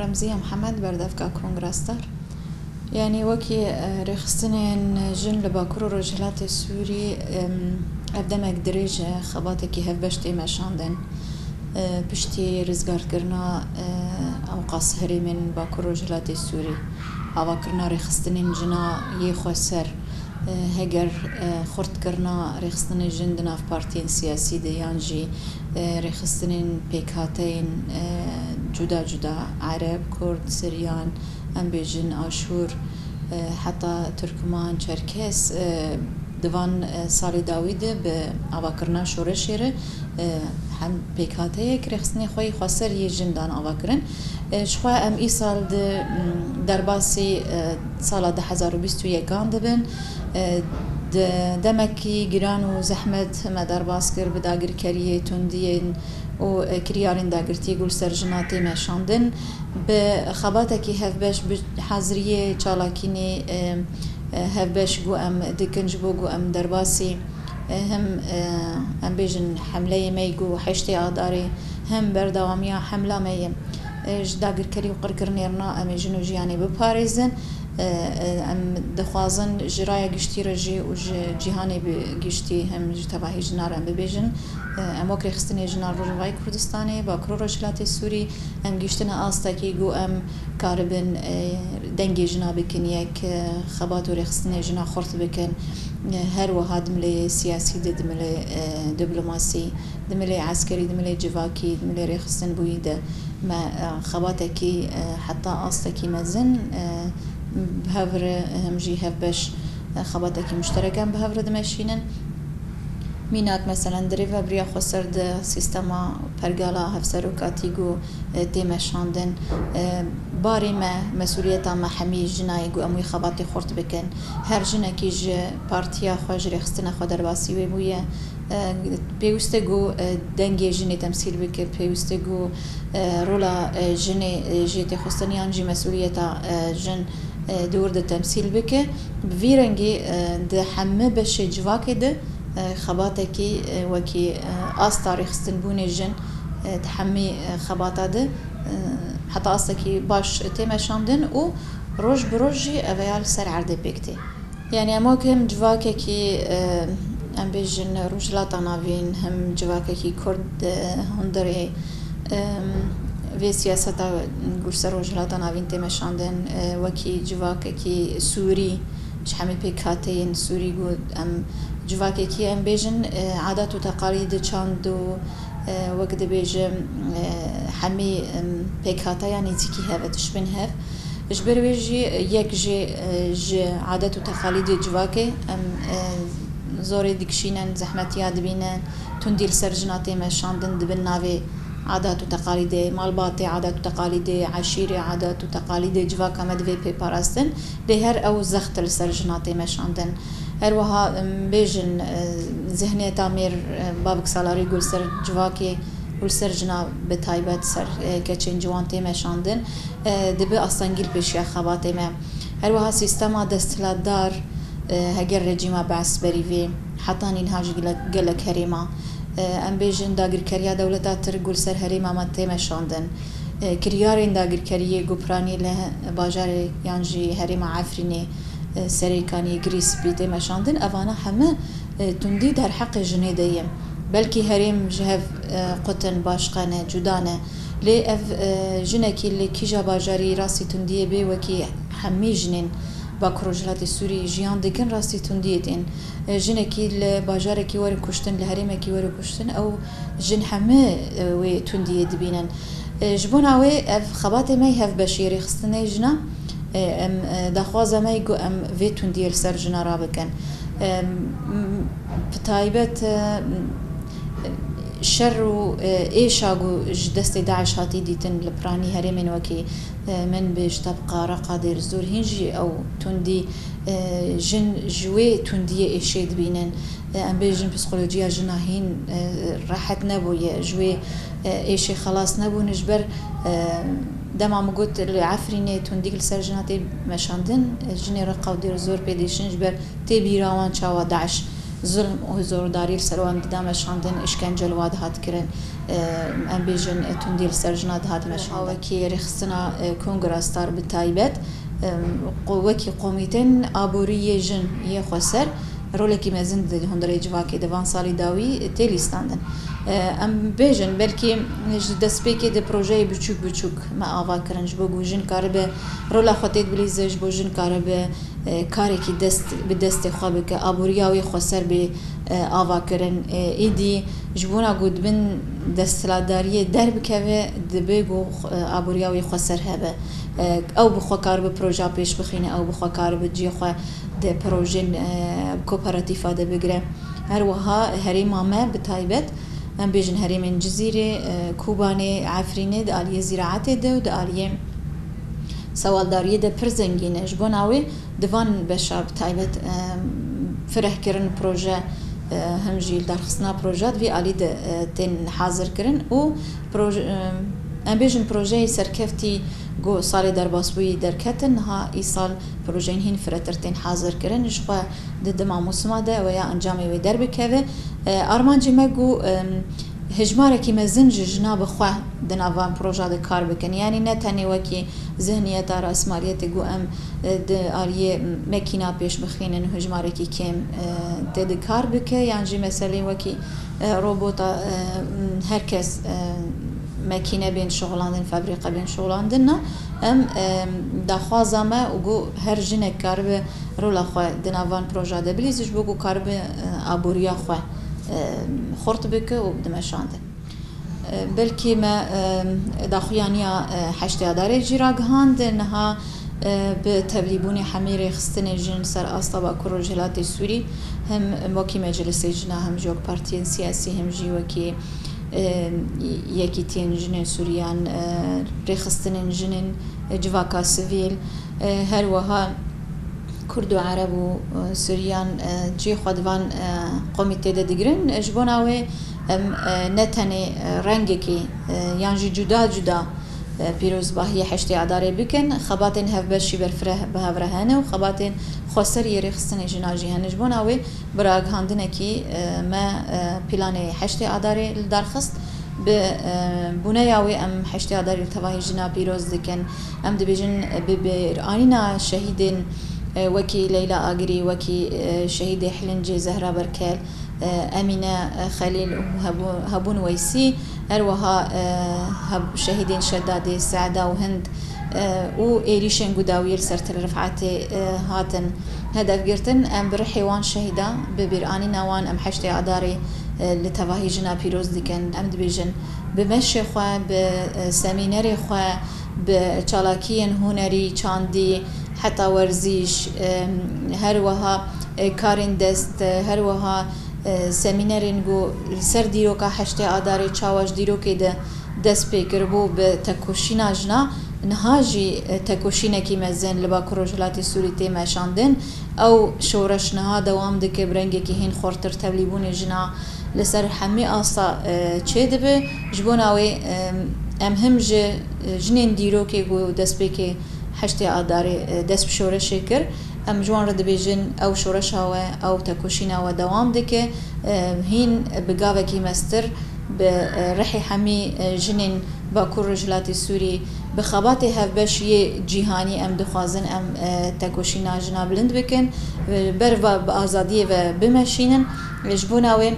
رمزية محمد بردفكا كونغراستر يعني وكي رخصتنين جن لباكرو رجلات السوري أبدمك دريج خباتكي هفبشتي مشاندن بشتي رزقار كرنا أو قصهري من باكرو رجلات السوري أو كرنا رخصتنين جنا يخسر هجر خرط كرنا رخصتنين جندنا في بارتين سياسي ديانجي رخصتنين بيكاتين جدا جدا عرب كرد سريان ام بيجن آشور حتى تركمان چرکس دوان سال داویده به آواکرنا شورشیره هم پیکاته که رخصنی خوی خسر یه جندان آواکرن شخوا ام ای سال در باسی سال 2021 دبن دمکی گران و زحمت ما در باس کر بداگر کریه تندین و کریارین داگرتی گل سرجناتی مشاندن به خباتکی هفبش حاضریه چالاکینی هفبش گو ام دکنج بو گو ام درباسی هم بیجن حمله میگو حشتی آداری هم بردوامیا حمله میم داگر کری و قرکرنیرنا ام جنو جیانی بپاریزن ام دخوازن جرای گشتی رجی و جهانی بگشتی هم تباهی جنار ام ببیجن ام وکر خستنی جنار روای کردستانی با کرو رجلات سوری ام گشتن آستاکی گو ام کاربن دنگی جنا بکن یک خبات و رخستنی جنا خورت بکن هر وها دملی سیاسی دملی دیپلماسی دملی عسکری دملی جواکی دملی رخستن بویده ما خباتکی حتی آستاکی مزن بهفر همجي هفبش خباتك مشتركا بهفر دمشينن ميناك مثلا دريفا بريا خسر ده سيستما برقالا هفسرو كاتيگو تيمشاندن باري ما مسؤوليتا ما حمي جنايگو اموي خباتي خورت بكن هر جنكي ج بارتيا خواج رخستنا خوا درباسي ويبويا بيوستگو دنگي جني تمثيل بك بيوستگو رولا جني جيتي خستنيان جي مسؤوليتا جن دور ده تمثيل بك بفيرنجي ده حمه بش جواكي ده خباتكي وكي تاريخ استنبوني جن تحمي خباتا ده حتى أصلكي باش تيمشاندن و روج بروجي أفيال سر عرض بيكتي يعني أماكن جواكي ام بيجن روجلاتا نافين هم جواكي كرد هندري في سياسة قرص روجلاتا نافين تيمشاندن وكي جواكي سوري مش حمي بيكاتين سوري قود ام جواكي ام بيجن عادات وتقاليد چاندو وقت بيجن حمي بيكاتا يعني زيكي هاف تشبن هاف اجبر بيجي يك جي عادات وتقاليد جواكي ام زوري دكشينن زحمتيا دبينن تنديل سرجناتي مشاندن دبن ناوي عادات وتقاليد مالباتي عادات وتقاليد عشيري عادات وتقاليد جواكا مدوي بيباراستن لهر او زخت السرجناتي مشاندن هروها بيجن ذهنية تعمير بابك سالاري قول سر جواكي قول سر جنا بتايبت سر كچين جوانتي مشاندن دبي اصلا قل بيشيا خباتي ما هروها سيستما دستلات دار هجر رجيما بعث بريفي حتى ننهاج قلق هريما ام بيجن داگر كريا دولتات ترقل سر هريما ما تيمشاندن كريارين داگر كريه قبراني له باجار يانجي هريما عفريني سريكاني جريس بيتي مشاندن اوانا همه تندي در حق جنيديم بلكي هريم جهف قطن باشقانه جدانه لي اف جنكي اللي كيجا باجاري راسي تندي بي وكي حمي جنين باكروجلات السوري جيان دكن راسي تنديتين جنكي الباجاركي ور كشتن لهريمكي ور كشتن او جن حمه و تندي دبينن جبونا وي اف خبات مي هف بشيري خصني جنا ام دخوازه ما يقو ام فيتون ديال سرجنا رابكن بتايبت شر و ايشاغو جدستي داعش هاتي ديتن لبراني هرمين وكي من بيش تبقى رقادر زور هنجي او تندي جن جوي تندي ايشيد بينن ام بيجن بسيكولوجيا جناهين راحت نبويه جوي ايشي خلاص نبو نجبر دما مقوت العفريني تنديك السرجناتي مشاندن جني رقاو دير زور بيديشن جبر تي بيراوان چاوا داعش ظلم و زورداری سروان دام شاندن اشکنجه الواد هات کرن ام بیجن تندیل سرجنات هات مشاوه کی رخصنا کنگرستار بتایبت قوه کی قومیتن آبوری جن یه خسر رولکی مزن ده هندره جواکی دوان سالی داوی تلیستاندن ام بیجن بلکی دسپیکی ده پروژه بچوک ما آوا کرن جبو گوجن کار به رولا خطیت بلیزه جبو جن کار به کاری کی به دست خوابه که آبوریاوی خسر به آوا کرن ایدی جبونا گود بن دستلاداری درب که دبیگو آبوریاوی خسر هبه او بخوا کار به پروژه پیش بخینه او بخوا کار به جی خوا ده پروژه کوپراتیفا ده بگره هر وها هریم ما بتایبت ام بیجن هریم جزیره کوبانه عفرینه ده آلیه زراعت ده و ده آلیه سوالداری ده پر زنگینه جبون اوی دوان بشا بتایبت فرح کرن پروژه هم جیل درخصنا پروژه وی آلی ده تن حاضر کرن و ام بیجن پروژه سرکفتی گو سال در باسبوی در کتن ها ای سال پروژه هین فراترتین حاضر کردن جوا دما موسما ده و یا انجامی و در بکوه آرمانجی مگو هجماره کی مزن جناب خو دنوان پروژه ده کار بکن یعنی نه تنی وکی ذهنیت راسمالیت گو ام د آریه مکینا پیش بخینن هجماره کی کم ده کار بکه یعنی مثلا وکی روبوتا هرکس ماکینه بین شغلاندن فابریکه بین شغلاندن نه ام دخوازمه و گو هر جنگ کار به رولا خو دنوان پروژه ده بلیزش بگو کار به آبوریا خو خورت بکه و دمشانده بلکه ما داخویانیا حشتی داره جیراگهاند نها به تبلیبونی حمیر خستن جن سر آستابا کروجلات سوری هم وکی مجلس جنا هم جوک پارتین سیاسی هم جی وکی یکی تین جنین سوریان رخصتن جنین جواکا سویل هر وها کرد و عرب و سوریان جی خودوان قومیته ده دیگرن جبوناوی نتنی رنگی که یعنی جدا پیروز باهی حشتی عداره بکن خباتین هفبشی برفره بهفرهانه و خباتین خسر یریخستن جناجی هنجبون اوی براغ هندنه کی ما پلان حشتی عداره درخست به بنای اوی ام حشتی عداره تواهی جنا پیروز دکن ام دبیجن ببرانینا شهیدین وکی لیلا آگری وکی شهید حلنجی زهرا برکل امینه خلیل هبون ویسی اروها شهیدین شدادی سعدا و هند و ایریشن گوداویر سرتر رفعت هاتن هدف گرتن ام بر حیوان شهیدا ببرانی نوان ام حشت عداری لتواهی جنا پیروز دیکن ام دبیجن بمشي خوا بسمينري خوا بچالاکین هنری چاندی حتی ورزیش هر وها کارین دست هر وها سمینرین گو سر دیروکا حشت آداری چاواش دیروکی ده دست پیکر بو به تکوشینا جنا نهاجی تکوشینه کی مزن لبا کروجلاتی سوری تیمه شاندن او شورش نها دوام دکه برنگه که هین خورتر تبلیبون جنا لسر حمی آسا چه دبه جبون اوی ام هم جنین دیروکی گو دست پیکه حشت آداری دست بشورش کر ام جوان رد بیجن او شورش هوا او تکوشین هوا دوام دکه هین بگاوه کی مستر به رحی حمی جنین با کروجلاتی سوری بخابات هفبش یه جیهانی ام دخوازن ام تکوشین جنا بلند بکن بر و آزادی و بمشینن جبوناوی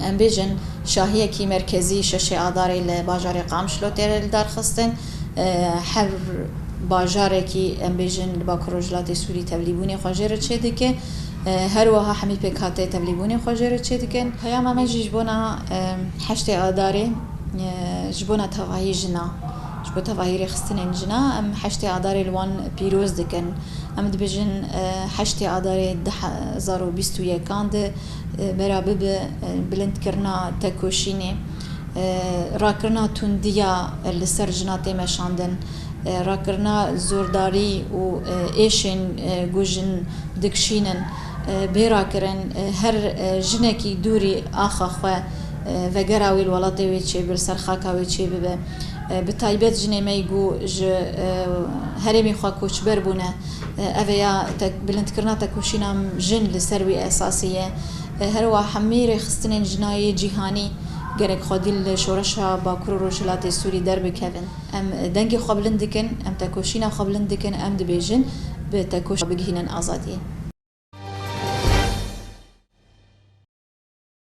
ام بیجن شاهیه کی مرکزی شش آداری لباجار قامشلو تیر درخستن هر باجاره کی ام بیجن با کروجلات سوری تبلیبونی خواجر چه دکه هر وها حمی پکاته تبلیبونی خواجر چه دکن پیام ما جبونا حشت آداری جبونا توایی جنا جبو توایی رخصتن جنا ام حشت آداری الوان پیروز دکن ام دبیجن حشت آداری 2021 کاند برابر بلند کرنا تکوشینی راکرنا تندیا لسر جناتی مشاندن راکرنا زورداری و ایشن گوجن دکشینن بیراکرن هر جنکی دوری آخا خوا وگراوی الولاتی وی چه بر سرخاکاوی چه ببه بتایبەت ژنێمەی گو هەرێمی خوا کۆچبەر بوونە ئەڤەیە بلندکردنا تەکۆشینە ژن لەسەر وی ئەساسیە هەروە هەمووی ڕێخستنên جنایê cîhanî gerek xwedî li şoreşa Bakur û Rojhilatê Sûrî derbikevin. Em dengê xwe bilind dikin, em tekoşîna xwe bilind dikin, em dibêjin bi tekoş bigihînin azadiyê.